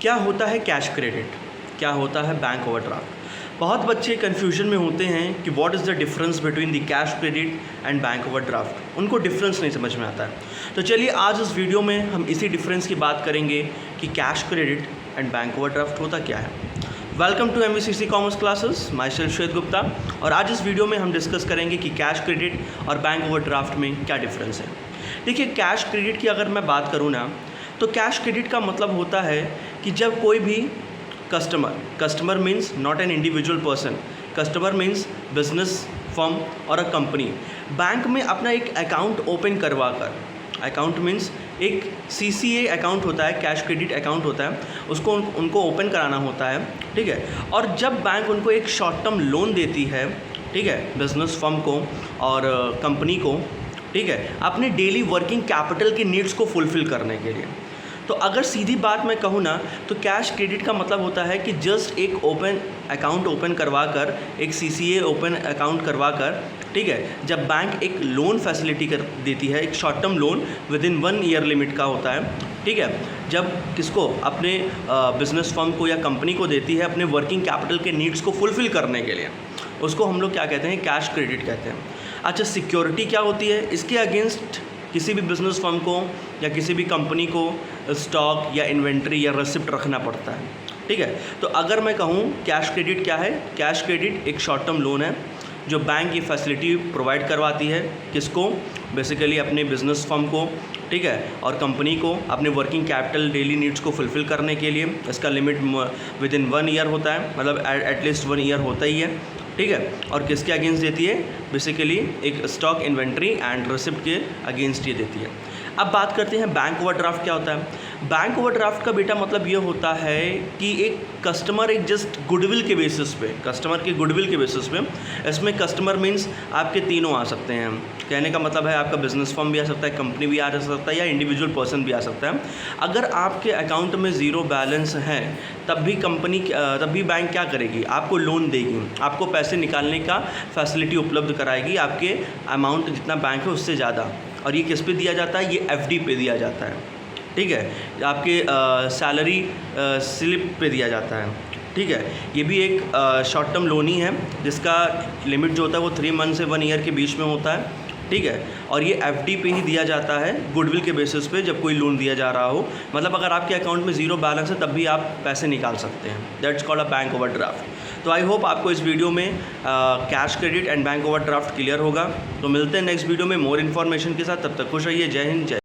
क्या होता है कैश क्रेडिट, क्या होता है बैंक ओवरड्राफ्ट। बहुत बच्चे कन्फ्यूजन में होते हैं कि what is the difference between the cash credit and bank overdraft. उनको डिफरेंस नहीं समझ में आता है। तो चलिए आज इस वीडियो में हम इसी डिफरेंस की बात करेंगे कि cash credit and bank overdraft होता क्या है। Welcome to MVCC commerce classes, myself Shwet Gupta. और आज इस वीडियो में हम डिस्कस करेंगे कि कैश क्रेडिट और बैंक ओवरड्राफ्ट में क्या डिफरेंस है। देखिए, कैश क्रेडिट की अगर मैं बात करूँ ना, तो कैश क्रेडिट का मतलब होता है कि जब कोई भी customer means not an individual person, customer means business firm और अ कंपनी बैंक में अपना एक अकाउंट ओपन करवा कर, अकाउंट मीन्स एक CCA अकाउंट होता है, कैश क्रेडिट अकाउंट होता है, उसको उनको ओपन कराना होता है, ठीक है। और जब बैंक उनको एक शॉर्ट टर्म लोन देती है, ठीक है, बिजनेस फर्म को और कंपनी को, ठीक है, अपने डेली वर्किंग कैपिटल की नीड्स को फुलफ़िल करने के लिए। तो अगर सीधी बात मैं कहूँ ना, तो कैश क्रेडिट का मतलब होता है कि जस्ट एक ओपन अकाउंट ओपन करवा कर, एक CCA ओपन अकाउंट करवा कर, ठीक है, जब बैंक एक लोन फैसिलिटी कर देती है, एक short term loan with in 1 year limit का होता है, ठीक है, जब किसको, अपने बिजनेस फर्म को या कंपनी को देती है अपने वर्किंग कैपिटल के नीड्स को फुलफ़िल करने के लिए, उसको हम लोग क्या कहते हैं, कैश क्रेडिट कहते हैं। अच्छा, सिक्योरिटी क्या होती है, इसके अगेंस्ट किसी भी बिजनेस फर्म को या किसी भी कंपनी को स्टॉक या इन्वेंट्री या रेसिप्ट रखना पड़ता है, ठीक है। तो अगर मैं कहूँ कैश क्रेडिट क्या है, कैश क्रेडिट एक शॉर्ट टर्म लोन है जो बैंक ये फैसिलिटी प्रोवाइड करवाती है, किसको, बेसिकली अपने बिजनेस फर्म को, ठीक है, और कंपनी को अपने वर्किंग कैपिटल डेली नीड्स को फुलफ़िल करने के लिए। इसका लिमिट विद इन 1 ईयर होता है, मतलब एटलीस्ट 1 ईयर होता ही है, ठीक है। और किसके अगेंस्ट देती है, बेसिकली एक स्टॉक, इन्वेंट्री एंड रिसिप्ट के अगेंस्ट ये देती है। अब बात करते हैं बैंक ओवरड्राफ्ट क्या होता है। बैंक ओवरड्राफ्ट का बेटा मतलब ये होता है कि एक कस्टमर एक जस्ट गुडविल के बेसिस पे, कस्टमर के गुडविल के बेसिस पे, इसमें कस्टमर मीन्स आपके तीनों आ सकते हैं। कहने का मतलब है आपका बिजनेस फर्म भी आ सकता है, कंपनी भी आ सकता है, या इंडिविजुअल पर्सन भी आ सकता है। अगर आपके अकाउंट में ज़ीरो बैलेंस है तब भी बैंक क्या करेगी, आपको लोन देगी, आपको पैसे निकालने का फैसिलिटी उपलब्ध कराएगी, आपके अमाउंट जितना बैंक है उससे ज़्यादा। और ये किस पे दिया जाता है, ये FD पे दिया जाता है, ठीक है, आपके सैलरी स्लिप पे दिया जाता है, ठीक है। ये भी एक शॉर्ट टर्म लोन ही है जिसका लिमिट जो होता है वो 3 मंथ से 1 ईयर के बीच में होता है, ठीक है। और ये FD पे ही दिया जाता है, गुडविल के बेसिस पे, जब कोई लोन दिया जा रहा हो। मतलब अगर आपके अकाउंट में ज़ीरो बैलेंस है तब भी आप पैसे निकाल सकते हैं। That's called a bank overdraft. तो आई होप आपको इस वीडियो में cash credit and bank overdraft clear होगा। तो मिलते हैं नेक्स्ट वीडियो में मोर इन्फॉर्मेशन के साथ। तब तक खुश रहिए। जय हिंद, जय।